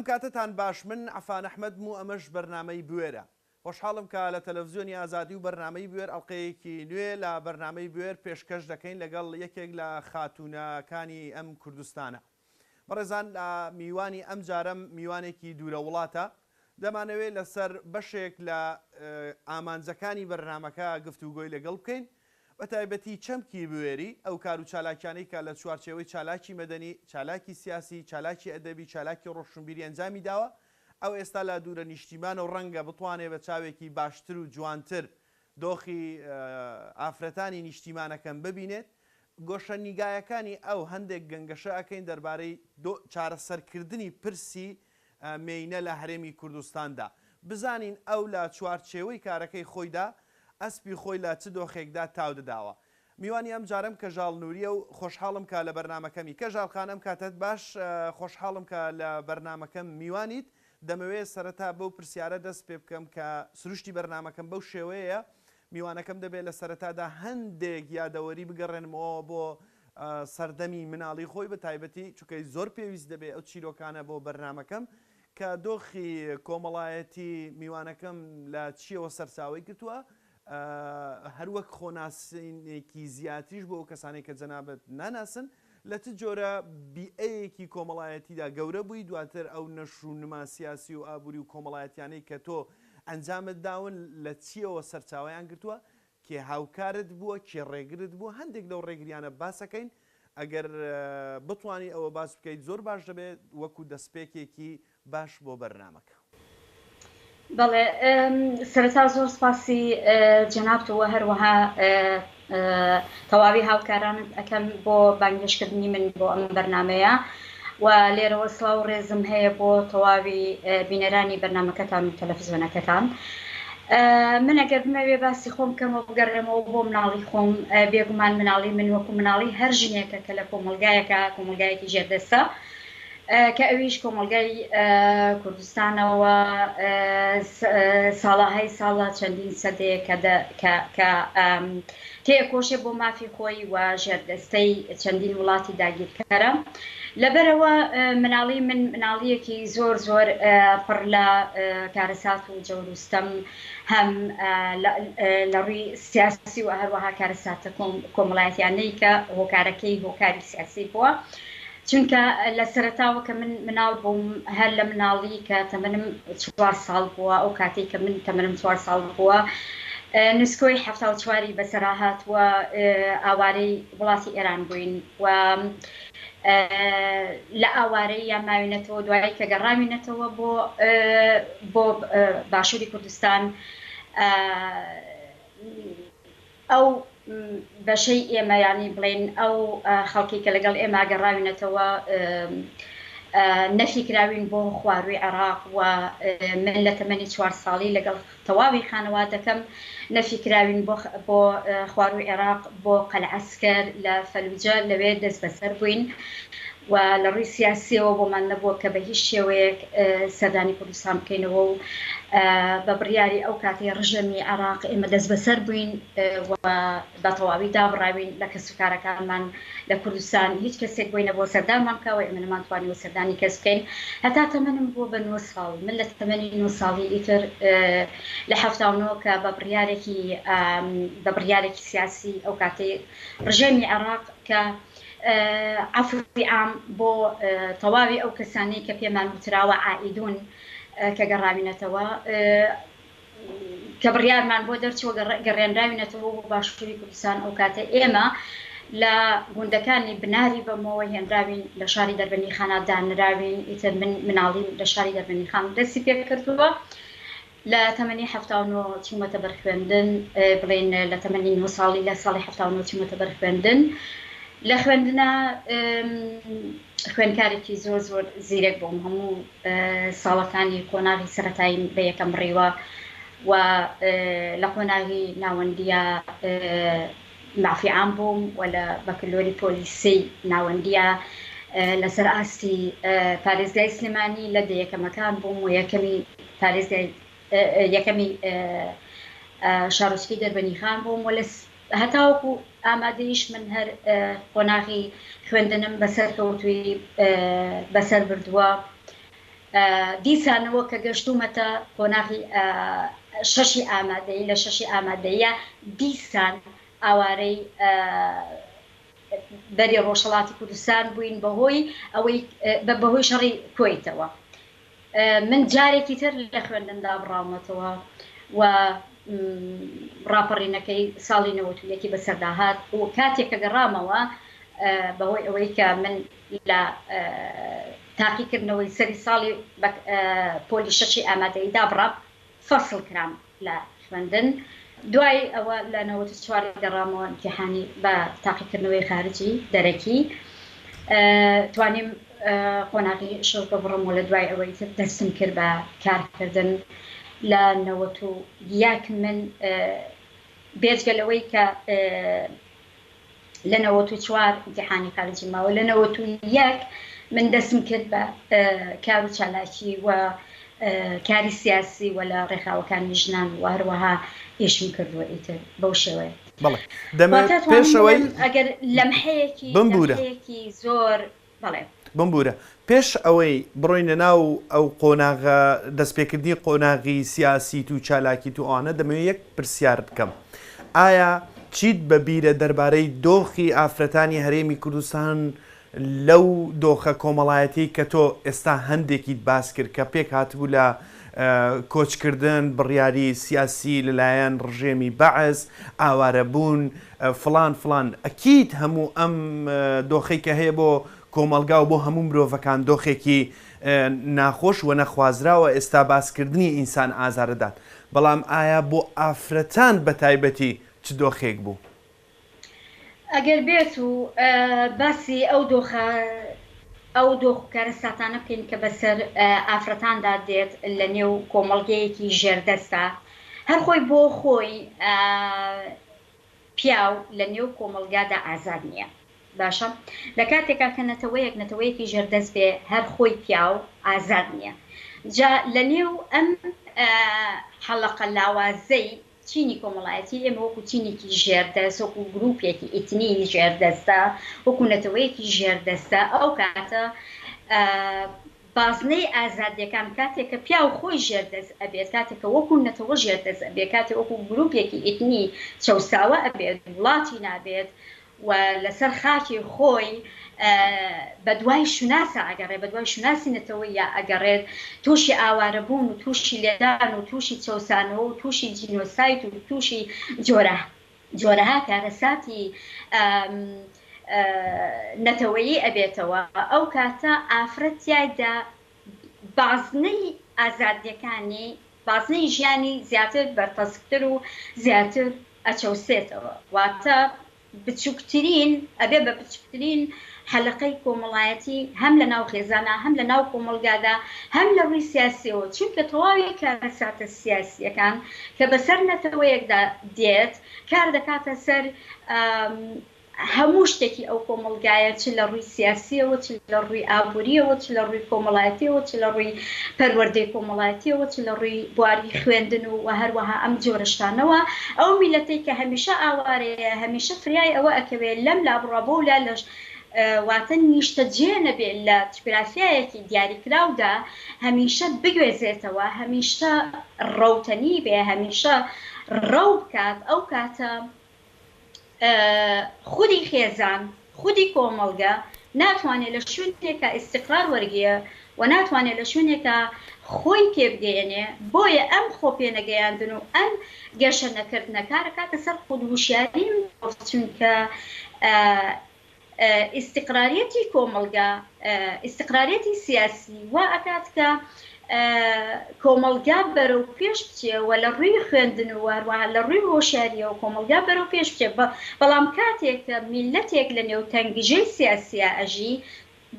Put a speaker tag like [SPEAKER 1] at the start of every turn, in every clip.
[SPEAKER 1] ئەم کاتتان باش من عەفان ئەحمەدم و ئەمەش بەرنامەی بوێرە. خۆشحاڵم کە لە تەلەڤیزیۆنی ئازادی و بەرنامەی بوێر ئەڵقەیەکی نوێ لە بەرنامەی بوێر پێشکەش دەکەین لەگەڵ یەکێک لە خاتونەکانی ئەم کوردستانە. بەڕێزان میوانی ئەم جارەم میوانێکی دوورە وڵاتە. دەمانەوێت لەسەر بەشێک لە ئامانجەکانی بەرنامەکە گفتوگۆی لەگەڵ بکەین بە تایبەتی چەمکی بوێری ئەو کار و چالاکیانەی کە لە چوارچێوەی چالاکی مەدەنی، چالاکی سیاسی، چالاکی ئەدەبی، چالاکی ڕۆشنبیری ئەنجامی داوە. ئەو ئێستا لە دوورە نیشتیمانە و ڕەنگە بتوانێت بە چاوێکی باشتر و جوانتر دۆخی ئافرەتانی نیشتیمانەکەم ببینێت. گۆشە نیگایەکانی ئەو هەندێک گەنگەشە ئەەکەین دەربارەی چارەسەرکردنی پرسی مێینە لە هەرێمی کوردستاندا. بزانین ئەو لە چوارچێوەی کارەکەی خۆیدا ئەسپی خۆی لە چ دۆخێکدا تاو دەداوە. میوانی ئەم جارم کەژاڵ نووریە و خۆشحاڵم کە لە بەرنمەکەمی کەژاڵخانەم کاتت باش خۆشحاڵم کە لە بەرنمەکەم میوانیت. دەمەوێت سەرەتا بەو پرسیارە دەست پێ بکەم کە سروشتی بەرنمەکەم بەو شێوەیە. میوانەکەم دەبێت لە سەرەتادا هەندێک یادەوەری بگەڕێنمەوە بۆ سەردەمی مناڵی خۆی بە تایبەتی چونکەی زۆر پێویست دەبێت ئەو چیرۆکانە بۆ بەرنمەکەم کە دۆخی کۆمەڵایەتی میوانەکەم لە چیەوە سەرچاوی کردووە هەروەک خۆناسینێکی زیاتریش بۆ ئەو کەسانێک کە جەنابەت ناناسن لە چ جۆرە بیئەیەکی کۆمەڵایەتیدا گەورە بووی دواتر ئەو نەشروونما سیاسی و ئابووری و کۆمەڵایەتیانەی کە تۆ ئەنجامت داون لە چیەوە سەرچاویان گرتووە کێ هاوکارت بووە کێ ڕێگرت بووە هەندێک لەو ڕێگریانە باسەکەین ئەگەر بتوانی ئەوە باس بکەیت زۆر باش دەبێت وەکو دەستپێکێکی باش بۆ بەرنمەکە.
[SPEAKER 2] بەڵێ سەرەتا زۆر سپاسی جەنابتەوە هەروەها تەواوی هاوکارانت ئەەکەم بۆ بانگێشکردنی من بۆ ئەم بەرنمەیە و لێرەوە سڵاو ڕێزم هەیە بۆ تەواوی بینەرانی بەرنمەکەتان و تەلەڤیزیۆنەکەتان. من ئەگەر بمەوێ باسی خۆم بکەمەوە بگەڕێمەوە بۆ مناڵی خۆم بێگومان مناڵی من وەکو مناڵی هەر ژنێکە کە لە کۆمەلگایەکی ژێردەستە کە ئەویش کۆمەلگای کوردستانەوە ساڵاهای ساڵە چەندین سەدەیە کە تێکۆشێ بۆ مافی خۆی و ژێردەستەی چەندین وڵاتی داگیرکەرە. لەبەرەوە مناڵی من مناڵیەکی زۆر زۆر پڕ لە کارەسات و جەوروستەم هەم لە ڕووی سیاسی و هەروەها کارەساتە کۆمەڵایەتیانەی کە هۆکارەکەی هۆکاری سیاسی بووە. چونکە لە سەرەتاوە کە من مناڵ بووم هەر لە مناڵی کە تەمەنم 4 ساڵ بووە ئەو کاتێک کە من تەمەنم 4 ساڵ بووە نسکۆی 74 بەسەرا هاتووە ئاوارەی وڵاتی ئێران بووین و لە ئاوارەی یا ماوینەتەوە دوایی کە گەڕاوینەتەوە بۆ باشووری کوردستان ئەو بەشەی ئێمە ینی بڵێن ئەو خەڵکی کە لەگەڵ ئێمە گەڕاوینەتەوە نەفیکراوین بۆ خواروی عێراق و من لە تەمەنی 4 ساڵی لەگەڵ تەواوی خانەوادەکەم نەفیکراوین بۆ خواروی عێراق بۆ قەلعەسکەر لە فەلوجە لەوێ دەست بەسەر بووین و لە ڕووی سیاسیەوە بۆمان نەبووە کە بە هیچ شێوەیەک سەردانی کوردستان بکەینەوە و بە بڕیاری ئەو کاتی ڕژەمی عێراق ئێمە دەست بەسەر بووین و بە تەواوی دابڕاوین لە کەسوکارەکانمان لە کوردستان هیچ کەسێک بووینە بۆ سەردانمان بکەوە ئێمە نەمانتوانی بۆ سەردانی کەس بکەین هەتا تەمەنم بووە بە 9 ساڵ. من لە تەمەنی 9 ساڵی ئیتر لە 79 کە بە بڕیارێکی سیاسی ئەو کاتی ڕژەمی عێراق کە عەفوی عام بۆ تەواوی ئەو کەسانی کە پێمان وتراوە عائیدون کە گەڕاوینەتەوە کە بڕیارمان بۆ دەرچوە گەڕێنراوینەتەوە بۆ باشووری کوردستان ئەو کاتە ئێمە لە گوندەکانی بناری بەمەوە هێنراوین لە شاری دەربەنی خانە دانراوین ئیتر من مناڵیم لە شاری دەربەنی خان دەستی پێ کردووە لە تەمەنی 79 چوومەتە بەرخوێندن بڵێن لە تەمەنی 9 ساڵی لە ساڵی 79 چوومەتە بەرخوێندن لە خوێندنە خوێندکارێکی زۆر زۆر زیرەک بووم هەموو ساڵەکانی کۆناغی سەرەتاییم بە یەکەم ڕێوە و لە کۆناغی ناوەندیە مافی عام بووم و لە بەکلۆری پۆلیسی ناوەندیە لەسەر ئاستی پارێزگای سلێمانی لە دەیەکەمەکان بووم و یەکەمی شارۆچکەی دەربەنی خان بووم و هەتاوەکو ئامادەیش من هەر قۆناغی خوێندنم بەسەر کەوتووی بەسەر بردووە دیسانەوە کە گەشتومەتە قۆناغی شەشی ئامادەیی لە شەشی ئامادەیە دیسان ئاوارەی بەری ڕۆژهەڵاتی کوردستان بووین بەهۆی شەڕی کۆیتەوە. من جارێکی تر لە خوێندندا بڕامەتەوە و ڕاپەڕینەکەی ساڵی 91 بەسەرداهات و کاتێک کە گەڕامەوە بەهۆی ئەوەی کە من لە تاقیکردنەوەی سەری ساڵی پۆلی شەشی ئامادەیی دابڕام فەسڵ کرام لە خوێندن. دوای ئەوە لە 94 گەڕامەوە ئیمتیحانی بە تاقیکردنەوەی خارجی دەرەکی توانیم قۆناغی شەڕ بڕۆمەوە. لە دوای ئەوەی تر دەستم کرد بە کارکردن لە 91 من بێجگەلەوەی کە لە 94 ئیمتیحانی خارجی ماوە لە 91 من دەستم کرد بە کار و چالاکی و کاری سیاسی و لە ڕێکخراوەکانی ژنان و هەروەها ئێشم کردووە ئیتر بەو شێوەیە.
[SPEAKER 1] پێشەوەی
[SPEAKER 2] ئەگەر لەمحەیەکی زۆر بەڵێ
[SPEAKER 1] بمبورە پێش ئەوەی بڕۆینە ناو ئەو قۆناغە دەستپێکردنی قۆناغی سیاسی و چالاکی تو ئەوانە دەمەوێت یەک پرسیار بکەم. ئایا چیت بەبیرە دەربارەی دۆخی ئافرەتانی هەرێمی کوردستان لەو دۆخە کۆمەڵایەتی کە تۆ ئێستا هەندێکیت باس کرد کە پێک هاتبوو لە کۆچکردن بڕیاری سیاسی لەلایەن ڕژێمی بەعز ئاوارەبوون فلان ئەکیت هەموو ئەم دۆخەی کە هەیە بۆ کۆمەلگا و بۆ هەموو مرۆڤەکان دۆخێکی ناخۆش و نەخوازراوە ئێستا باسکردنی ئینسان ئازارەدات، بەڵام ئایا بۆ ئافرەتان بە تایبەتی چ دۆخێک بوو؟
[SPEAKER 2] ئەگەر بێت و باسی ئەو دۆخکارە ساتانە بکەین کە بەسەر ئافرەتاندا دێت لە نێو کۆمەڵگەیەکی ژێردەستە هەر خۆی بۆ خۆی پیاو لە نێو کۆمەلگادا ئازاد نییە. باشە لە کاتێکا کە نەتەوەیەکی ژێردەست بێ هەر خۆی پیاو ئازاد نییە. جا لە نێو ئەم حەڵەقە لاوازەی چینی کۆمەڵایەتی ئێمە وەکو چینێکی ژێردەست وەکو گروپێکی ئیتنی ژێردەستە وەکو نەتەوەیەکی ژێردەستە ئەو کاتە بازنەی ئازادیەکان کاتێک کە پیاو خۆی ژێردەست ئەبێت کاتێککە وەکو نەتەوە ژێردەست ئەبێت کاتێک وەکو گروپێکی ئیتنی چەساوە ئەبێت وڵاتی نابێت و لەسەر خاکی خۆی بە دوای شوناسە ئەگەڕێت بە دوای شوناسی نەتەوەیە ئەگەڕێت تووشی ئاوارەبوون و تووشی لێدان و تووشی چەسانەوە و تووشی جینۆسایت و تووشی جۆرەها کارەساتی نەتەوەیی ئەبێتەوە. ئەو کاتە ئافرەتیایدا بازنەی ئازادیەکانی بازنەی ژیانی زیاتر بەرتەسکتر و زیاتر ئەچەوسێتەوە. واتە بچووکترین ئەبێ بە بچووکترین حەلقەی کۆمەڵایەتی هەم لە ناو خێزانە هەم لە ناو کۆمەلگادا هەم لە ڕووی سیاسیەوە چونکە تەواوی کارەساتە سیاسیەکان کە بەسەر نەتەوەیەکدا دێت کار دەکاتە سەر هەموو شتێکی ئەو کۆمەلگایە چ لە ڕووی سیاسیەوە چ لە ڕووی ئابووریەوە چ لە ڕووی کۆمەڵایەتیەوە چ لە ڕووی پەروەردەی کۆمەڵایەتیەوە چ لە ڕووی بواری خوێندن و هەروەها ئەم جۆرەشتانەوە ئەو میلەتەی کە هەمیشە ئاوارەیە هەمیشە فریای ئەوە ئەکەوێت لەم لابڕابۆ و لا لەش واتە نیشتەجێ نەبێت لە تیپرافیایەکی دیاریکراودا هەمیشە بگوێزێتەوە هەمیشە ڕەوتەنی بێ هەمیشە ڕەو بکات. ئەو کاتە خودی خێزان خودی کۆمەلگا ناتوانێت لە شوێنێکە ئیستیقرار وەرگێ و ناتوانێت لە شوێنێکە خۆی پێبگەێنێ بۆیە ئەم خۆپێنەگەیاندن و ئەم گەشە نەکردنە کارە کاتە سەر خودوشیاری چونکە ئیستیقراریەتی کۆمەلگا ئیستیقراریەتی سیاسی وا ئەکات کە کۆمەلگا بەرەو پێش بچێ و لە ڕووی خوێندن و هەروەها لە ڕووی هۆشیاریەوە کۆمەلگا بەرەو پێش بچێ. بەڵام کاتێک کە میلەتێک لە نێو تەنگژەی سیاسیە ئەژی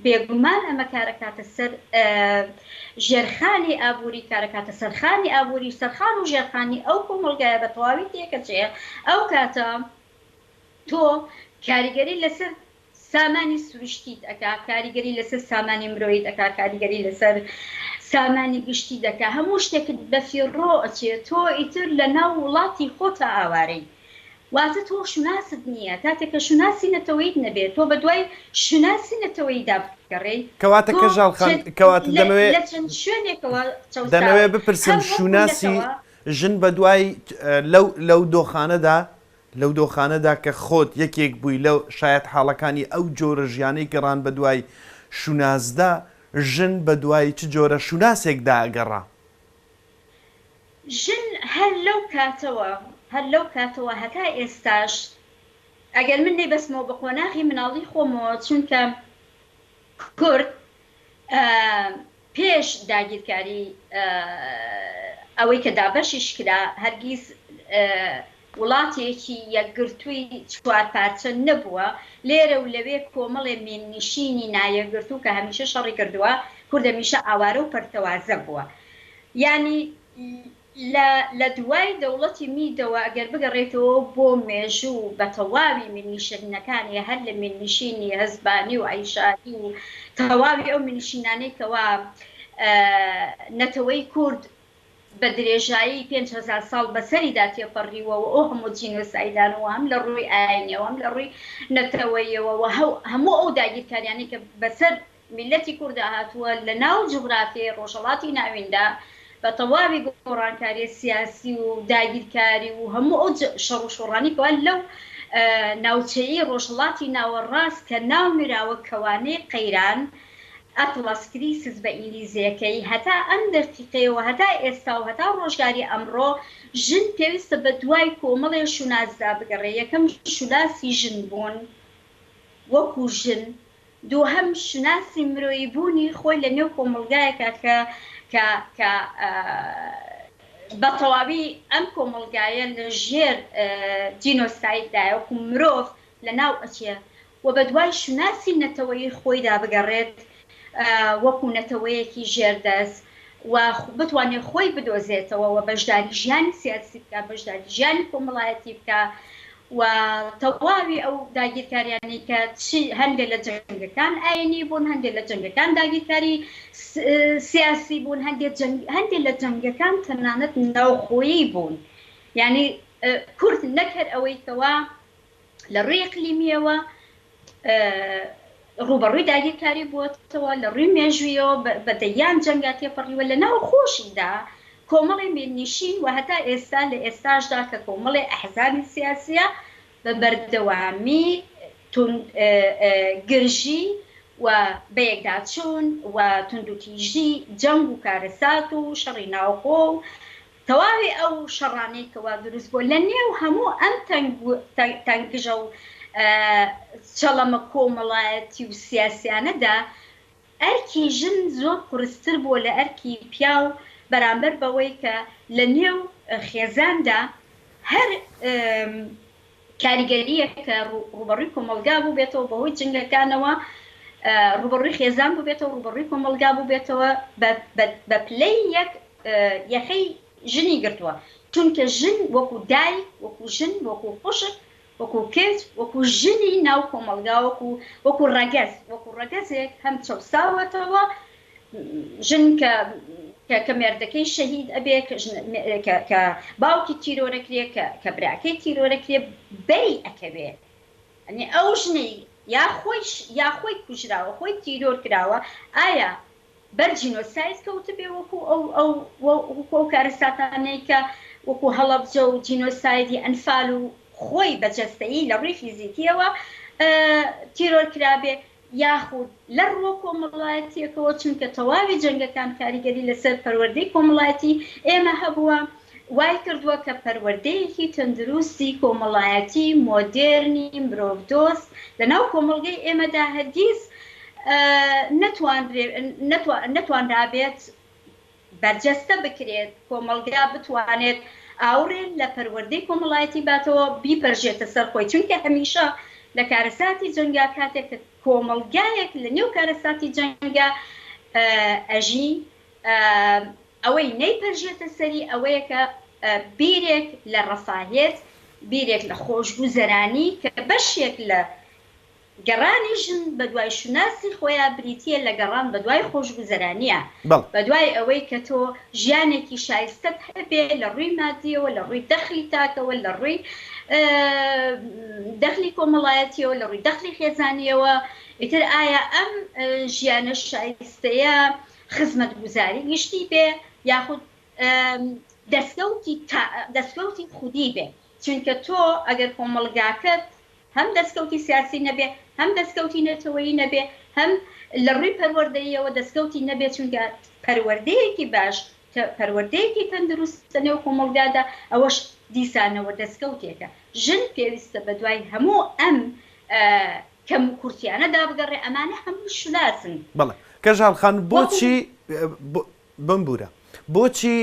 [SPEAKER 2] بێگومان ئەمە کارەکاتە سەر ژێرخانی ئابووری کارەکاتە سەرخانی ئابووری سەرخان و ژێرخانی ئەو کۆمەلگایە بە تەواوی تێکەچێ. ئەو کاتە تۆ کاریگەری لەسەر سامانی سروشتیت ئەکا کاریگەری لەسەر سامانی مرۆیت ئەکا کاریگەری لەسەر سامانی گشتی دەکا هەموو شتێکت بەفیڕۆ ئەچێت تۆ ئیتر لە ناو وڵاتی خۆتە ئاوارەی واتە تۆ شوناست نییە کاتێک کە شوناسی نەتەوەیت نەبێت تۆ بە دوای شوناسی نەتەوەیدا بگەڕێی
[SPEAKER 1] کەواتە کەژاڵخان کەواتە دەمەوێت
[SPEAKER 2] لە چەند شوێنێکەوە
[SPEAKER 1] دەمەوێت بپرسم شوناسی ژن بە دوای لەو دۆخانەدا کە خۆت یەکێک بووی لەو شاید حاڵەکانی ئەو جۆرە ژیانەی گەڕان بە دوای شونازدا ژن بە دوای چ جۆرە شوناسێکدا ئەگەڕا
[SPEAKER 2] ژن هەر لەو کاتەوە هەتا ئێستاش ئەگەر من نەیبەسمەوە بە قۆناغی مناڵی خۆمەوە چونکە کورد پێش داگیرکاری ئەوەی کە دابەشیش کرا هەرگیز وڵاتێکی یەکگرتووی چوار پارچە نەبووە لێرە و لەوێ کۆمەڵێ مێننشینی نایەکگرتوو کە هەمیشە شەڕی کردووە کورد هەمیشە ئاوارە و پەرتەوازە بووە یعنی لە دوای دەوڵەتی میدەوە ئەگەر بگەڕێتەوە بۆ مێژوو بە تەواوی مێننشینەکانی هەر لە مێننشینی هەزبانی و عیشایی و تەواوی ئەو مێننشینانەی کەوا نەتەوەی کورد بە درێژایی 5,000 ساڵ بەسەریدا تێپەڕیوە و ئەو هەموو جینۆسایدانەوە هەم لە ڕووی ئاینەوە هەم لە ڕووی نەتەوەیەوە و هەموو ئەو داگیرکاریانەی کە بەسەر میلەتی کووردا هاتووە لە ناو جغرافیای ڕۆژهەڵاتی ناویندا بە تەواوی گۆڕانکاری سیاسی و داگیرکاری و هەموو ئەو شەڕ و شۆڕانی کەوا لەو ناوچەیی ڕۆژهەڵاتی ناوەڕاست کە ناو میراوە کەوانەی قەیران ئەتڵەس کریسس بە ئینگلیزیەکەی هەتا ئەم دەقیقەیەوە هەتا ئێستا و هەتا ڕۆژگاری ئەمڕۆ ژن پێویستە بە دوای کۆمەڵێ شونازدا بگەڕێ یەکەم شوناسی ژن بوون وەکو ژن دووهەم شوناسی مرۆیی بوونی خۆی لە نێو کۆمەڵگایەکە کە بە تەواوی ئەم کۆمەڵگایە لە ژێر جینۆسایددایە وەکو مرۆڤ لە ناو ئەچێ و بە دوای شوناسی نەتەوەی خۆیدا بگەڕێت وەکو نەتەوەیەکی ژێردەست و بتوانێت خۆی بدۆزێتەوە و بەشداری ژیانی سیاسی بکە بەشداری ژیانی کۆمەڵایەتی بکە و تەواوی ئەو داگیرکاریانی کە هەندێک لە جەنگەکان ئاینی بوون هەندێک لە جەنگەکان داگیرکاری سیاسی بوون هەندێک لە جەنگەکان تەنانەت ناوخۆیی بوون یعنی کورد نەکرد ئەوەی کەوا لە ڕووی ئیقلیمیەوە ڕوبەڕووی داگیرکاری بووەتەوە لە ڕووی مێژوویەوە بە دەیان جەنگا تێپەڕیوە لە ناو خۆشیدا کۆمەڵی مێننشین و هەتا ئێستا لە ئێستاشدا کە کۆمەڵی ئەحزابی سیاسیە بە بەردەوامی گرژی و بەیەکداچوون و توندوتیژی جەنگ و کارەسات و شەڕی ناوخۆ و تەواوی ئەو شەڕانەی کەوا دروست بووە لە نێو هەموو ئەم تەنگژە و چەڵەمە کۆمەڵایەتی و سیاسیانەدا ئەرکی ژن زۆر قورستر بووە لە ئەرکی پیا و بەرامبەر بەوەی کە لە نێو خێزاندا هەر کاریگەریە کە ڕوبەڕووی کۆمەلگا بوو بێتەوە بەهۆی جنگەکانەوە ڕوبەڕووی خێزان بوو بێتەوە ڕوبەڕووی کۆمەلگا بوو بێتەوە بە پلەی یەخەی ژنی گرتووە چونکە ژن وەکو دایک وەکو ژن وەکو خوشک وەکو کێچ وەکو ژنی ناو کۆمەلگا وەکو ڕەگەزێک هەم چەساوەتەوە ژن کە مێردەکەی شەهید ئەبێ کە باوکی تیرۆرەکرێ کە براکەی تیرۆرەکرێ بەری ئەکەوێ ئەنی ئەو ژنەی یا خۆی کوژراوە خۆی تیرۆر کراوە ئایا بەر جینۆساید کەوتە بێ وەکو ئەو کارەساتانەی کە وەکو هەڵەبجە و جینۆسایدی ئەنفال و خۆی بەجەستەیی لە ڕووی فیزیکیەوە تیرۆر کرابێ یاخود لە ڕووە کۆمەڵایەتیەکەوە چونکە تەواوی جەنگەکان کاریگەری لەسەر پەروەردەی کۆمەڵایەتی ئێمە هەبووە وای کردووە کە پەروەردەیەکی تەندروستی کۆمەڵایەتی مۆدێرنی مرۆڤدۆست لە ناو کۆمەڵگەی ئێمەدا هەرگیز نەتوانرابێت بەرجەستە بکرێت کۆمەڵگا بتوانێت ئاورێن لە پەروەردەی کۆمەڵایەتی باتەوە بیپەرژێتە سەر خۆی چونکە هەمیشە لە کارەساتی جەنگا کاتێک کە کۆمەڵگایەک لە نێو کارەساتی جەنگا ئەژی ئەوەی نەیپەرژێتە سەری ئەوەیە کە بیرێک لە ڕەفاهێت بیرێک لە خۆشگوزەرانی کە بەشێک گەڕانی ژن بە دوای شناسی خۆیان بریتە لە گەڕان بە دوای خۆشگوزەرانیە بە دوای ئەوەی کە تۆ ژیانێکی شایستەت هەبێ لە ڕووی مادیەوە لە ڕووی دەخلی تاکەوە لە ڕووی دەخلی کۆمەڵایەتیەوە لە ڕووی دەخلی خێزانیەوە ئیتر ئایا ئەم ژیانە شایستەیە خزمەت گوزاری گشتی بێ یاخود دەستکەوتی خودی بێ چونکە تۆ ئەگەر کۆمەڵگاکەت هەم دەستکەوتی سیاسی نەبێ هەم دەستکەوتی نەتەوەیی نەبێ هەم لە ڕووی پەروەردەییەوە دەستکەوتی نەبێ چونکە پەروەردەیەکی باش پەروەردەیەکی تەندروستە نێو کۆمەڵگادا ئەوەش دیسانەوە دەستکەوتێکە ژن پێویستە بە دوای هەموو ئەم کەم و کورتیانەدا بگەڕێ ئەمانە هەموو شلاسن.
[SPEAKER 1] بەڵێ کەژاڵ خان بۆچی بمبورە بۆچی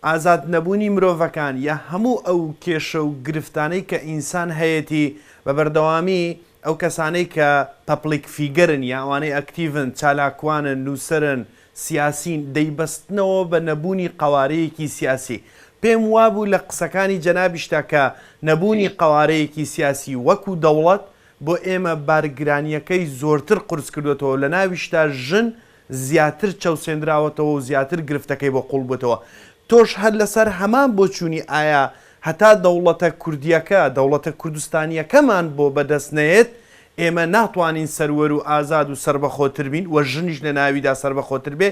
[SPEAKER 1] ئازاد نەبوونی مرۆڤەکان یا هەموو ئەو کێشە و گرفتانەی کە ئینسان هەیەی بە بەردەوامی ئەو کەسانەی کە پەپلیک فیگەرن یا ئەوانەی ئەکتیڤن چالاکوانن نووسرن سیاسین دەیبەستنەوە بە نەبوونی قوارەیەکی سیاسی پێم وابوو لە قسەکانی جەنابیشتا کە نەبوونی قوارەیەکی سیاسی وەکو دەوڵەت بۆ ئێمە بارگرانیەکەی زۆرتر قورس کردوێتەوە لە ناویشتا ژن زیاتر چەوسێنراوەتەوە و زیاتر گرفتەکەی بۆ قوڵ بووتەوە. تۆش هەر لەسەر هەمان بۆچوونی ئایا هەتا دەوڵەتە کوردیەکە دەوڵەتە کوردستانیەکەمان بۆ بەدەستنێت ئێمە ناتوانین سەروەر و ئازاد و سربەخۆتر بین و ژنیش لە ناویدا سربەخۆتر بێ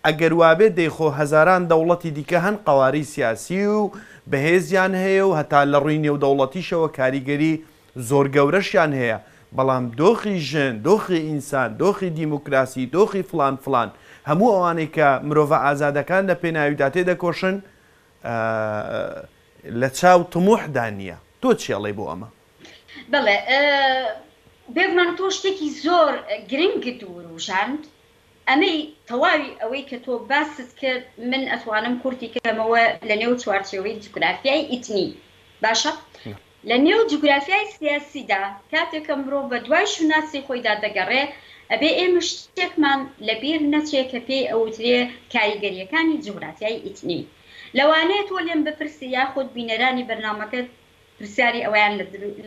[SPEAKER 1] ئەگەر وابێت دەیخۆ هەزاران دەوڵەتی دیکە هەن قواری سیاسی و بەهێزیان هەیە و هەتا لە ڕووی نێودەوڵەتیشەوە کاریگەری زۆر گەورەشیان هەیە بەڵام دۆخی ژن دۆخی ئینسان دۆخی دیموکراسی دۆخی فلان فلان هەموو ئەوانەی کە مرۆڤە ئازادەکان لە پێناویدا تێدەکۆشن لە چاو تموحدا نییە. تۆ چیڵێ بۆ ئەمە؟
[SPEAKER 2] بڵێ بێگومان تۆ شتێکی زۆر گرنگ دووروژاند ئەمەی تەواوی ئەوەی کە تۆ باست کرد من ئەتوانم کورتی کەمەوە لە نێو چوارچێوەی جوگرافیای ئیتنی باشە لە نێو جوگرافیای سیاسیدا کاتێک کە مرۆڤ بە دوای شوناسی خۆیدا دەگەڕێ ئەبێ ئێمە شتێکمان لەبیر نەچێت کە پێی ئەوترێ کاریگەریەکانی جوگرافیای ئیتنی لەوانەیە تۆ لێم بپرسی یاخود بینەرانی بەرنامەکە پرسیاری ئەویان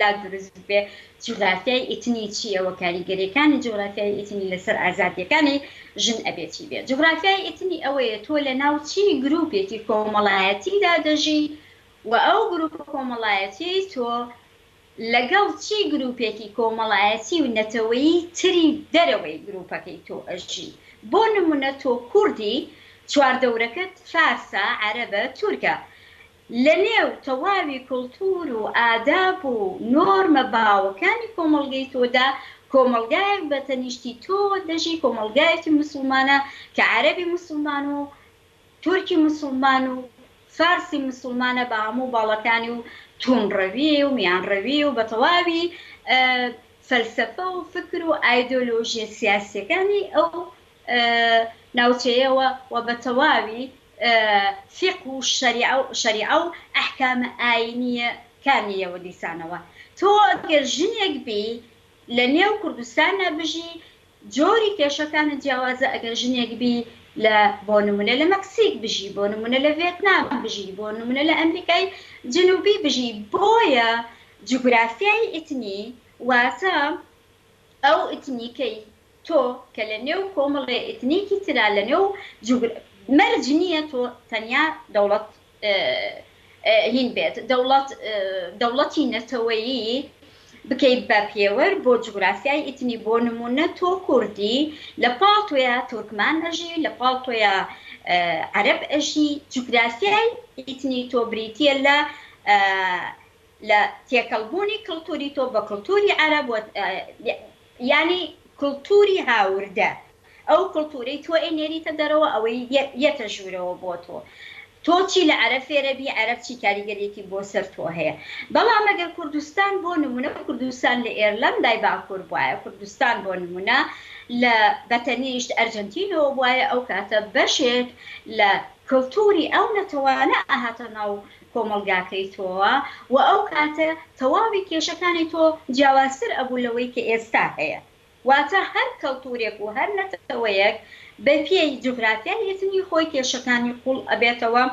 [SPEAKER 2] لا دروست بێ جوگرافیای ئیتنی چیەوە کاریگەریەکانی جوگرافیای ئیتنی لەسەر ئازادیەکانی ژن ئەبێتی بێت. جوگرافیای ئیتنی ئەوەیە تۆ لە ناو چی گروپێکی کۆمەڵایەتیدا دەژی و ئەو گروپە کۆمەڵایەتی تۆ لەگەڵ چی گروپێکی کۆمەڵایەتی و نەتەوەیی تری دەرەوەی گروپەکەی تۆ ئەژی. بۆ نمونە تۆ کوردی چواردەورەکەت فارسە عەرەبە تورکە لە نێو تەواوی کڵتور و ئاداب و نۆرمە باوەکانی کۆمەڵگەی تۆدا کۆمەڵگایەک بە تەنیشتی تۆ دەژی کۆمەڵگایەکی مسلمانە کە عەرەبی مسلمان و تورکی مسلمان و فارسی مسلمانە بە هەموو باڵەکانی و تونڕەوی و میانڕەوی و بە تەواوی فەلسەفە و فکر و ئایدۆلۆژیە سیاسیەکانی ئەو ناوچەیەوە و بە تەواوی فقه و شەریعە و ئەحکامە ئاینیەکانیەوە دیسانەوە. تۆ ئەگەر ژنێک بی لە نێو کوردستانە بژی جۆری کێشەکانت جیاوازە ئەگەر ژنێک بی لە بۆ نمونە لە مەکسیک بژی بۆ نمونە لە ڤێتنام بژی بۆ نمونە لە ئەمریکای جنوبی بژی بۆیە جوگرافیای ئیتنی واتە ئەو ئیتنیکەی تۆ کە لە نێو کۆمەڵێ ئیتنیکی ترا لە نێو مەرج نییە تۆ تەنیا دەوڵەت هین بێت دەوڵەتی نەتەوەیی بکەیت بە پێوەر بۆ جوگرافیای ئیتنی بۆ نمونە تۆ کوردی لە پاڵ تۆیە تورکمان ئەژی لە پاڵ تۆیە عەرەب ئەژی جوگرافیای ئیتنی تۆ بریتیە لە تێکەڵبوونی کڵتوری تۆ بە کڵتوری عەرەب یعنی کڵتوری هاوردە ئەو کڵتوری تۆ ئێنێریتە دەرەوە ئەوەی یەتە ژوورەوە بۆ تۆ چی لە عەرەب فێرەبی عەرەب چی کاریگەریەکی بۆ سەر تۆ هەیە. بەڵام ئەگەر کوردستان بۆ نمونە کوردستان لە ئێرلەندای باکوور بواە کوردستان بۆ نمونە لە بەتەنیشت ئەرجەنتینەوە بواە ئەو کاتە بەشێک لە کڵتوری ئەو نەتەوانە ئاهاتە ناو کۆمەڵگاکەی تۆوە و ئەو کاتە تەواوی کێشەکانی تۆ جیاوازتر ئەبوو لەوەی کە ئێستا هەیە. واتە هەر کەڵتورێک و هەر نەتەوەیەک بە پێی جوگرافیای ئیتنی خۆی کێشەکانی قوڵ ئەبێتەوە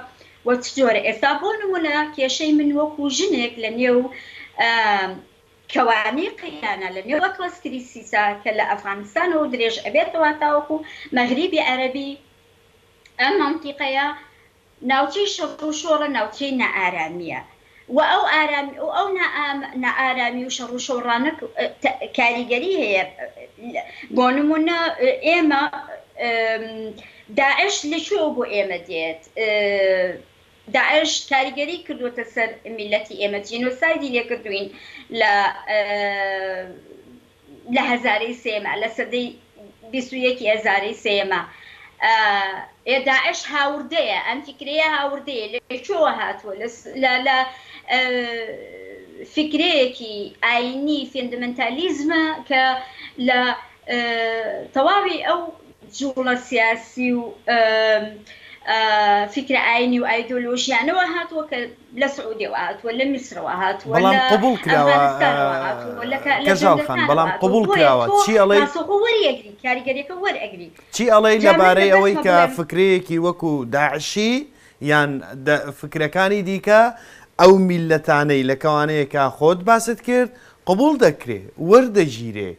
[SPEAKER 2] و چ جۆرە. ئێستا بۆ نمونە کێشەی من وەکو ژنێک لە نێو کەوانی قیانە لە نێوە کلەستری سیسا کە لە ئەفغانستانەوە درێژ ئەبێتەوە تاوەکو مەغریبی عەرەبی ئەم مەنتیقەیە ناوچەی شەڕ و شۆڕە ناوچەی نەئارامیە و ئەو نەئارامی و شەڕ و شۆڕانە کاریگەری هەیە بۆ نمونە ئێمە داعش لەکوێوە بۆ ئێمە دێت داعش کاریگەری کردوتە سەر میلەتی ئێمە جینۆسایدی لێکردوین لە هەزارەی سێمە لە سەدەی 21 هەزارەی سێمە داعش هاوردەیە ئەم فکرەیە هاوردەیە لەکوێوە هاتووە لە فکرەیەکی ئاینی فێندەمەنتالیزمە کە لە تەواوی ئەو جوڵە سیاسی و فکر ئاینی و ئایدۆلۆژیانەوە هاتووە کە لە سعودیەوە هاتووە لە میسرەوە هاتووە
[SPEAKER 1] بەڵام قبول کراوە بەڵام قبول کراوە چی ئەڵێ
[SPEAKER 2] وەرئەگری کاریگەریەکە وەرئەگری
[SPEAKER 1] چی ئەڵێ لەبارەی ئەوەی کە فکرەیەکی وەکو داعشی یان فکرەکانی دیکە ئەو میلەتانەی لە کەوانەیەکە خۆت باست کرد قبول دەکرێ وەردەگیرێ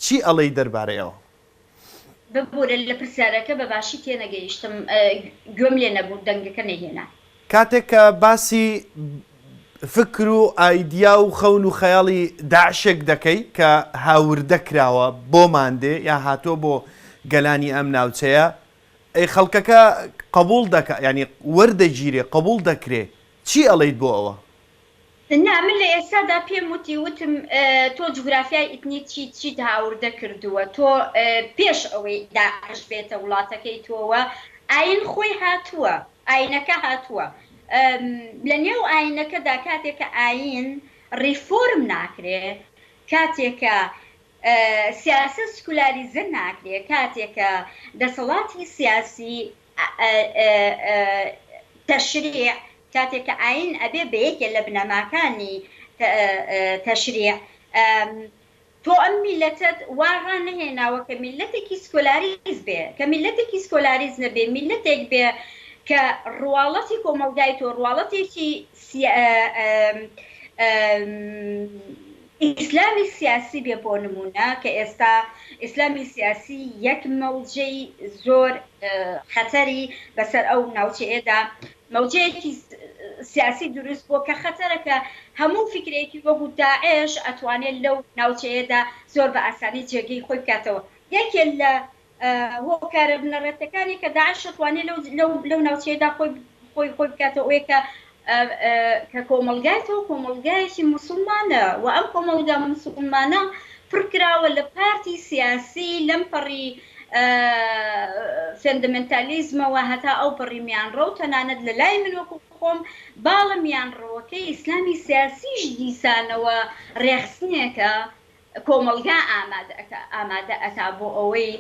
[SPEAKER 1] چی ئەڵێ دەربارەیەوە
[SPEAKER 2] ببوورە لە پرسیارەکە بە باشی تێنەگەیشتم گوێم لێ نەبوو دەنگەکە نەهێنا
[SPEAKER 1] کاتێک کە باسی فکر و ئایدیا و خەون و خەیاڵی داعشێک دەکەی کە هاوردە کراوە بۆ ماندێ یا هاتۆ بۆ گەلانی ئەم ناوچەیە ئەی خەڵکەکە قبول دەکە ینی وەردەگیرێ قبول دەکرێ چی ئەڵێیت بۆ ئەوە
[SPEAKER 2] نا من لە ئێستادا پێم وتم تۆ جوگرافیای ئیتنی چیت هاوردە کردووە تۆ پێش ئەوەی داعش بێتە وڵاتەکەی تۆوە ئاین خۆی هاتووە ئاینەکە هاتووە لە نێو ئاینەکەدا کاتێککە ئاین ریفۆرم ناکرێ کاتێکە سیاست سکولاریزە ناکرێ کاتێکە دەسەڵاتی سیاسی تەشریع کاتێککە ئاین ئەبێ بە یەکێ لە بنەماکانی تەشریع تۆ ئەم میلەتت واڕان نەهێناوە کە میلەتێکی سکۆلاریز بێ کە میلەتێکی سکۆلاریز نەبێ میلەتێک بێ کە ڕواڵەتی کۆمەلگای تۆ ڕواڵەتێکی ئیسلامی سیاسی بێ بۆ نمونە کە ئێستا ئیسلامی سیاسی یەک مەوجەی زۆر خەتەری بەسەر ئەو ناوچەیەدا مەوجەیەکی سیاسی دروست بۆ کە خەتەرەکە هەموو فکرێکی وەکو داعش ئەتوانێت لەو ناوچەیەدا زۆر بە ئاسانی جێگەی خۆی بکاتەوە یەکێک لە هۆکارە بنەڕەتەکانی کە داعش ئەتوانێت لەو ناوچەیەدا خۆی بکاتەوە ئەوەیە کە کۆمەلگایەوە کۆمەلگایەکی موسڵمانە و ئەم کۆمەلگا موسڵمانە پڕکراوە لە پارتی سیاسی لەم پەڕی فێندەمەنتالیزمەوە هەتا ئەو پەڕیمیان ڕۆ تەنانەت لە لای من وەکو خۆم باڵمیان ڕۆکەی ئیسلامی سیاسیش دیسانەوە ڕێخستنێکە کۆمەلگا ئامادە ئەتا بۆ ئەوەی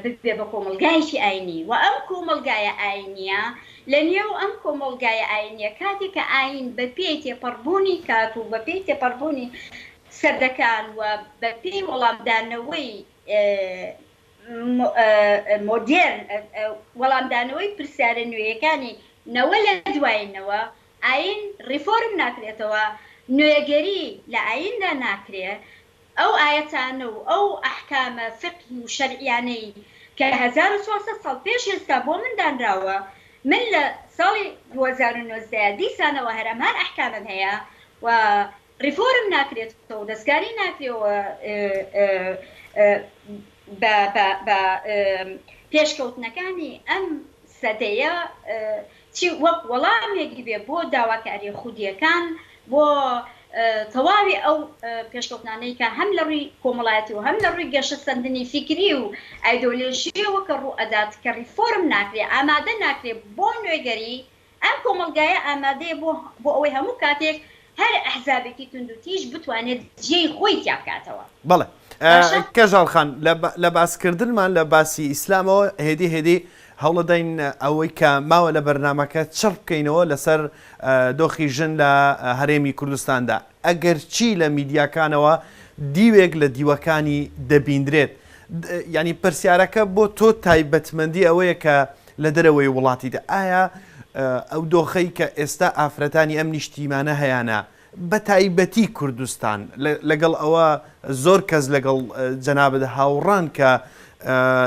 [SPEAKER 2] ببێ بە کۆمەلگایەکی ئاینی و ئەم کۆمەلگایە ئاینیە لە نێو ئەم کۆمەلگایە ئاینیە کاتێک کە ئاین بە پێی تێپەڕبوونی کات و بە پێی تێپەڕبوونی سەردەکان و بە پێی وەڵامدانەوەی مۆدێرن وەڵامدانەوەی پرسیارە نوێیەکانی نەوە لە دوایینەوە ئاین ریفۆرم ناکرێتەوە نوێگەری لە ئایندا ناکرێت ئەو ئاەتانە و ئەو ئەحکامە فقهی و شەرعیانەی کە 1400 ساڵ پێش ئێستا بۆ من دانراوە من لە ساڵی 2019 دیسانەوە هەرەمان ئەحکامم هەیە و ریفۆرم ناکرێتەوە دەستکاری ناکرێەوە بە پێشکەوتنەکانی ئەم سەدەیە چی وەک وەڵامێکی بێ بۆ داواکاری خودیەکان بۆ تەواوی ئەو پێشکەوتنانەی کە هەم لە ڕووی کۆمەڵایەتی و هەم لە ڕووی گەشە سەردنی فیکری و ئایدۆلۆژیەوە کە ڕوو ئەدات کە ریفۆرم ناکرێ ئامادە ناکرێت بۆ نوێگەری ئەم کۆمەلگایە ئامادەیە بۆ ئەوەی هەموو کاتێک هەر ئەحزابێکی توندوتیش بتوانێت جێی خۆی تیا بکاتەوە.
[SPEAKER 1] بەڵێ کەژاڵخان لە باسکردنمان لە باسی ئیسلامەوە هێدی هەوڵەدەین ئەوەی کە ماوە لە بەرنامەکە چڕ بکەینەوە لەسەر دۆخی ژن لە هەرێمی کوردستاندا ئەگەر چی لە میدیاکانەوە دیوێک لە دیوەکانی دەبیندرێت ینی پرسیارەکە بۆ تۆ تایبەتمەندی ئەوەیە کە لە دەرەوەی وڵاتیدا ئایا ئەو دۆخەی کە ئێستا ئافرەتانی ئەم نیشتیمانە هەیەە بە تایبەتی کوردستان لەگەڵ ئەوە زۆر کەس لەگەڵ جەنابەت هاوڕان کە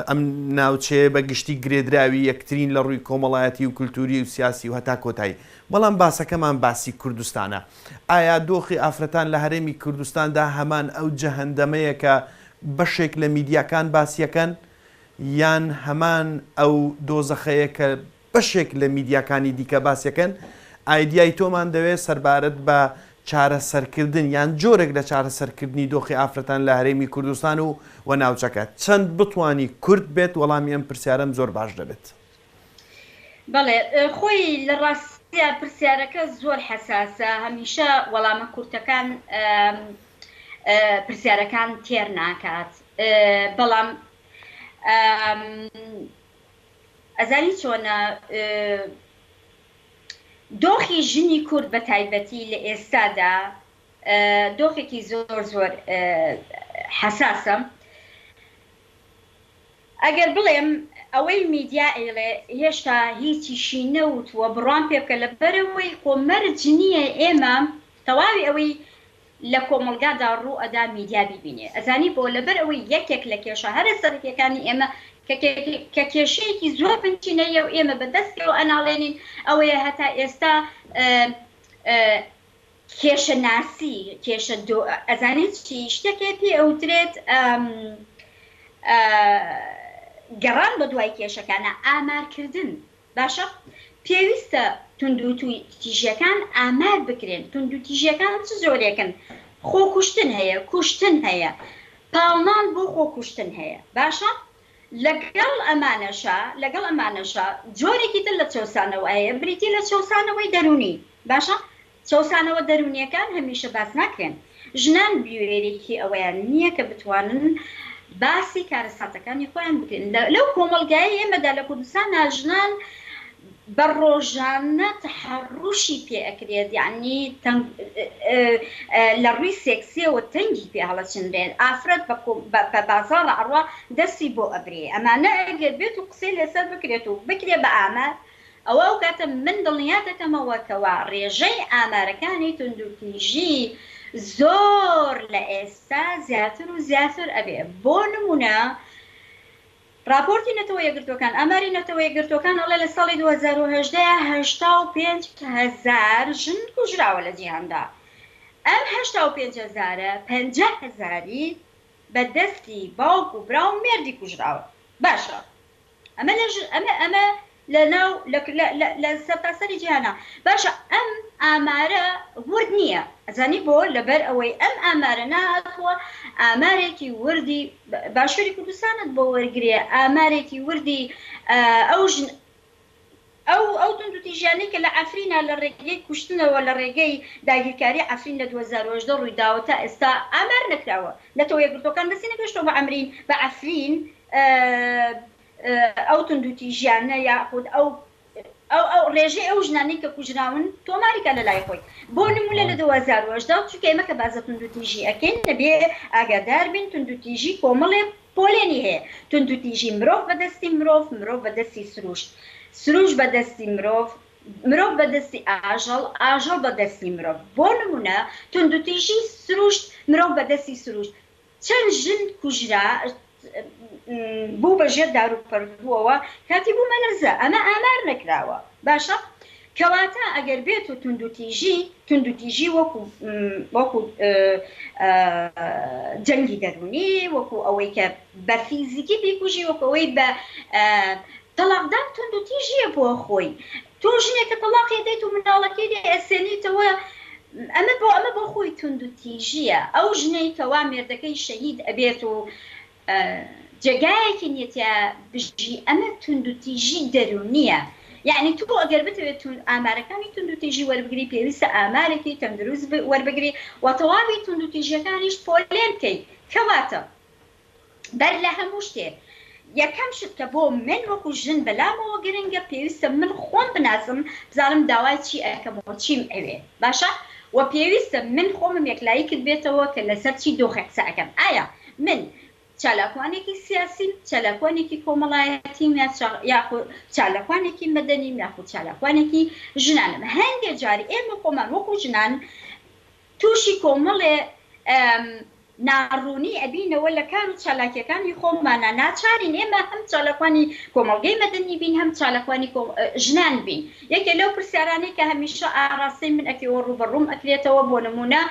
[SPEAKER 1] ئەم ناوچەیە بە گشتی گرێدراوی یەکترین لە ڕووی کۆمەڵایەتی و کولتوری و سیاسی و هەتا کۆتایی بەڵام باسەکەمان باسی کوردستانە ئایا دۆخی ئافرەتان لە هەرێمی کوردستاندا هەمان ئەو جەهەندەمەیە کە بەشێک لە میدیاکان باسیەکەن یان هەمان ئەو دۆزەخەیە کە بەشێک لە میدیاکانی دیکە باسیەکەن ئایدیای تۆمان دەوێت سەربارەت بە چارەسەرکردن یان جۆرێک لە چارەسەرکردنی دۆخی ئافرەتان لە هەرێمی کوردستان و ناوچەکە چەند بتوانی کورد بێت وەڵامی ئەم پرسیارەم زۆر باش دەبێت.
[SPEAKER 2] بەڵێ خۆی لە ڕاستیە پرسیارەکە زۆر حەساسە هەمیشە وەڵامە کورتەکان پرسیارەکان تێر ناکات بەڵام ئەزانی چۆنە دۆخی ژنی کورد بە تایبەتی لە ئێستادا دۆخێکی زۆر زۆر حەساسە ئەگەر بڵێم ئەوەی میدیا ئێڵێ هێشتا هیچیشی نەوتووە بڕوان پێ بکە لە بەرەوەی کۆمەرج نییە ئێمە تەواوی ئەوەی لە کۆمەلگادا ڕوو ئەدا میدیا بیبینێ ئەزانی بۆ لەبەر ئەوەی یەکێک لە کێشە هەرە سەرەکیەکانی ئێمە کە کێشەیەکی زۆر پنچینەیە و ئێمە بەدەستەوە ئەناڵێنین ئەوەیە هەتا ئێستا کێشە ناسی کێشە ئەزانێت چی شتێکی پێ ئەوترێت گەڕان بە دوای کێشەکانە ئامارکردن باشە پێویستە تونند و تیژەکان ئامار بکرێن تونند و تیژەکان چ زۆرێکن خۆکوشتن هەیە کوشتن هەیە پاڵمان بۆ خۆکوشتن هەیە باشە لەگەڵ ئەمانەشە جۆرێکی تر لە چەسانەوە هەیە بریتی لە چەسانەوەی دەرونی باشە چەسانەوە دەرونیەکان هەمیشە باس ناکرێن ژنان بیوێرێکی ئەوەیان نییە کە بتوانن باسی کارەساتەکانی خۆیان بکەن لەو کۆمەلگای ئێمەدا لە کوردستان ژنان بە ڕۆژانە تەحەڕوشی پێ ئەکرێت یعنی لە ڕووی سێکسیەوە تەنگی پێ هەڵەچندرێن ئافرەت بە بازاڕە ئەڕوا دەستی بۆ ئەبرێ ئەمانە ئەگەر بێت و قسەی لەسەر بکرێت و بکرێ بە ئامار ئەوە ئەو کاتە من دڵنیا دەکەمەوە کەوا ڕێژەی ئامارەکانی توندوتیژی زۆر لە ئێستا زیاتر و زیاتر ئەبێ بۆ نمونە راپۆرتی نەتەوە یەکگرتوەکان ئاماری نەتەوە یەکگرتوەکان ئەڵێ لە ساڵی 2010 85,000 ژن کوژراوە لە جیهاندا ئەم 85,000 50,000 بە دەستی باوک و برا و مێردی کوژراوە باشە ئەمە لەناو لە سەرتاسەری جیهانە باشە ئەم ئامارە ورد نییە ئەزانی بۆ لەبەر ئەوەی ئەم ئامارە نهاتووە ئامارێکی وردی باشووری کوردستانت بۆ وەرگێ ئامارێکی وردی ئەو توندوتیژیانەی کە لە ئەفرینە لە ڕێگەی کوشتنەوە لە ڕێگەی داگیرکاری ئەفرین لە 2010 ڕوویداوە تا ئێستا ئامار نەکراوە نەتەوە یەکگرتوەکان دەستی نەگەشتەوە بە ئەفرین ئەو توندوتیژیانە یاخود ئەو ڕێژەی ئەو ژنانەی کە کوژراون تۆماریکە لە لای خۆی بۆ نمونە لە 2010 چونکە ئێمە کە بازە توندوتیژی ئەکەین نەبێ ئاگادار بین توندوتیژی کۆمەڵێ پۆلێنی هەیە توندوتیژی مرۆڤ بەدەستی مرۆڤ بەدەستی سروش بەدەستی مرۆڤ بەدەستی ئاژەڵ بەدەستی مرۆڤ بۆ نمونە توندوتیژی سروشت مرۆڤ بەدەستی سروشت چەند ژن کوژرا بوو بەژێر داروپەردووەوە کاتی بوو مەلەرزە ئەمە ئامار نەکراوە باشە کەواتە ئەگەر بێت و توندوتیژی وەکو جەنگی دەرونی وەکو ئەوەی کە بە فیزیکی بیکوژی وەکو ئەوەی بە تەلاقدان توندوتیژیە بۆ خۆی تۆ ژنێکە تەلاقی دەیت و مناڵەکەی دێ ئەسێنیتەوە ئەمە بۆ خۆی توندوتیژیە ئەو ژنەی کەوا مێردەکەی شەهید ئەبێت و جێگایەکی نیەتە بژی ئەمە توندوتیژی دەرونیە یعنی تو ئەگەر بتوێت ئامارەکانی توندوتیژی وەربگری پێویستە ئامارێکی تەندروست وەربگری و تەواوی توندوتیژیەکانیش پۆلێن بکەیت کەواتە بەر لە هەموو شتێ یەکەم شت کە بۆ من وەکو ژن بەلامەوە گرنگە پێویستە من خۆم بناسم بزانم داوای چی ئەکەمەوە چیم ئەوێ باشە و پێویستە من خۆمم یەکلایی کرد بێتەوە کە لەسەر چی دۆخێ قسە ئەکەم ئایا من چالاکوانێکی سیاسی چالاکوانێکی کۆمەڵایەتی یاخود چالاکوانێکی مەدەنی یاخود چالاکوانێکی ژنانم هەندێک جاری ئێمە خۆمان وەکو ژنان تووشی کۆمەڵێ ناڕوونی ئەبینەوە لە کار و چالاکیەکانی خۆمانە ناچارین ئێمە هەم چالاکوانی کۆمەڵگەی مەدەنی بین هەم چالاکوانی ژنان بین یەکێ لەو پرسیارانەی کە هەمیشە ئاڕاستەی من ئەکەوە ڕوبەڕووم ئەکرێتەوە بۆ نمونە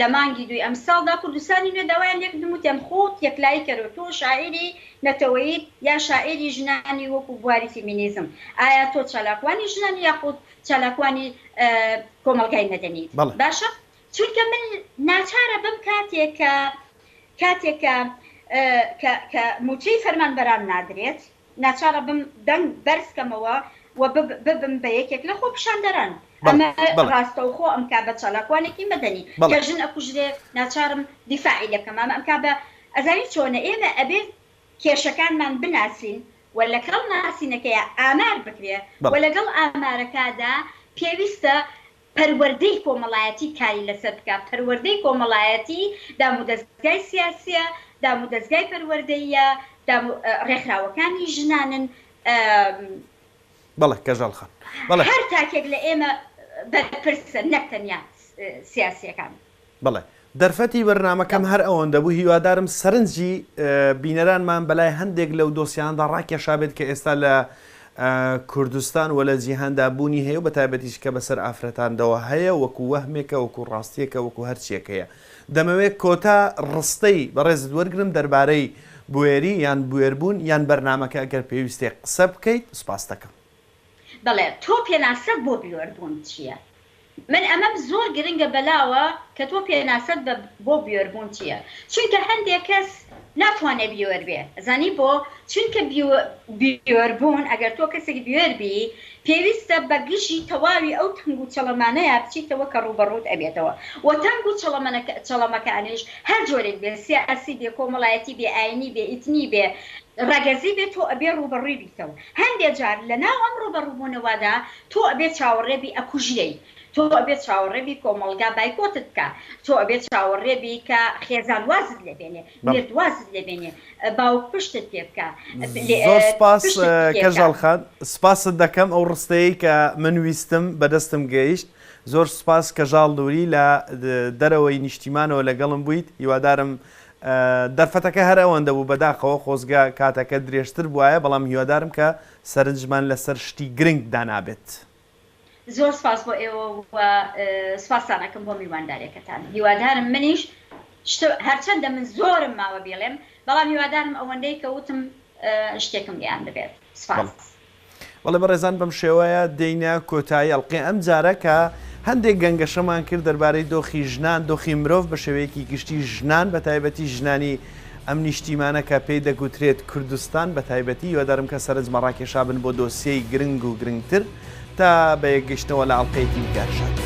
[SPEAKER 2] لە مانگی دوی ئەمساڵدا کوردستانی نوێداوایان یەک نموتیان خۆت یەکلایی کەرەوە تۆ شاعری نەتەوەیت یا شاعری ژنانی وەکو بواری فیمینیزم ئایا تۆ چالاکوانی ژنانی یاخود چالاکوانی کۆمەڵگای مەدەنیت باشە چونکە من ناچارە بم کاتێکە موچەی فەرمانبەران نادرێت ناچارە بم دەنگ بەرزکەمەوە و ببم بە یەکێک لە خۆ پیشاندەران ئەمە ڕاستەوخۆ ئەمکا بە چالاکوانێکی مەدەنی کە ژن ئەکوژرێ ناچارم دیفاعی دەکەم ئەمکا بە ئەزانی چۆنە ئێمە ئەبێت کێشەکانمان بناسین و لەگەڵ ناسینەکەیە ئامار بکرێ و لەگەڵ ئامارەکەدا پێویستە پەروەردەی کۆمەڵایەتی کاری لەسەر بکە پەروەردەی کۆمەڵایەتی دامودەستگای سیاسیە دامودەستگای پەروەردەیە ڕێکخراوەکانی ژنانن
[SPEAKER 1] بەڵێ کەژاڵ خان
[SPEAKER 2] هەر تاکێک لە ئێمە بەرپرسە نەک تەنیا سیاسیەکان
[SPEAKER 1] بەڵێ دەرفەتی بەرنامەکەم هەر ئەوەندە بوو هیوادارم سەرنجی بینەرانمان بەلای هەندێک لەو دۆسیاندا ڕاکێشا بێت کە ئێستا لە کوردستان و لە جیهاندا بوونی هەیە و بەتایبەتیش کە بەسەر ئافرەتاندەوە هەیە وەکو وەهمێکە وەکو ڕاستیەکە وەکو هەرچیەکەیە دەمەوێت کۆتا ڕستەی بەڕێزت وەرگرم دەربارەی بوێری یان بوێربوون یان بەرنامەکە ئەگەر پێویستێ قسە بکەیت سوپاس دەکەم
[SPEAKER 2] بەڵێ تۆ پێناسەت بۆ بوێربوون چییە؟ من ئەمەم زۆر گرنگە بەلاوە کە تۆ پێناسەت بۆ بوێربوون چییە؟ چونکە هەندێک کەس ناتوانێت بوێر بێ زانی بۆ چونکە بوێربوون ئەگەر تۆ کەسێک بوێربی پێویستە بە گشتی تەواوی ئەو تەنگ و چەڵەمانەیە بچیتەوە کە ڕوبەڕووت ئەبێتەوە و تەنگ و چەڵەمەکانیش هەر جۆرێک بێ سیاسی بێ کۆمەڵایەتی بێ ئاینی بێ ئیتنی بێ ڕەگەزی بێت تۆ ئەبێ ڕوبەڕووی بیتەوە هەندێک جار لە ناو ئەم ڕوبەڕووبوونەوەدا تۆ ئەبێت چاوەڕێبی ئەکوژرەی تۆ ئەبێت چاوەڕێبی کۆمەڵگا بایکۆتت بکە تۆ ئەبێت چاوەڕێبی کە خێزان وازت لێبێنێ مرد وازت لێبێنێ باوک پشتت پێ بکە
[SPEAKER 1] زۆر سپاس کەژاڵ خان سپاست دەکەم ئەو ڕستەیە کە من ویستم بەدەستم گەیشت زۆر سپاس کەژاڵ دووری لە دەرەوەی نیشتیمانەوە لەگەڵم بوویت هیوادارم دەرفەتەکە هەر ئەوەندە بوو بەداخەوە خۆزگا کاتەکە درێژتر بواە بەڵام هیوادارم کە سەرنجمان لەسەر شتی گرنگ دانابێت
[SPEAKER 2] زۆر سپاس بۆ ئێوە سپاسانەکەم بۆ میواندارێکەکەتان هیوادارم منیش هەرچەندە من زۆرم ماوە بێڵێم بەڵام هیوادارم ئەوەندەی کە وتم شتێکم لیان دەبێت سپاس
[SPEAKER 1] بەڵێ بەڕێزان بەم شێوەیە دێینە کۆتایی ئەڵقێ ئەم جارە کە هەندێک گەنگەشەمان کرد دەربارەی دۆخی ژنان دۆخی مرۆڤ بە شێوەیەکی گشتی ژنان بە تایبەتی ژنانی ئەم نیشتیمانە کە پێی دەگوترێت کوردستان بە تایبەتی هیوادارم کە سەرنجمە ڕاکێشا بن بۆ دۆسیەی گرنگ و گرنگتر تا بە یەکگەشتنەوە لە ئەڵقەیەکی گەرشات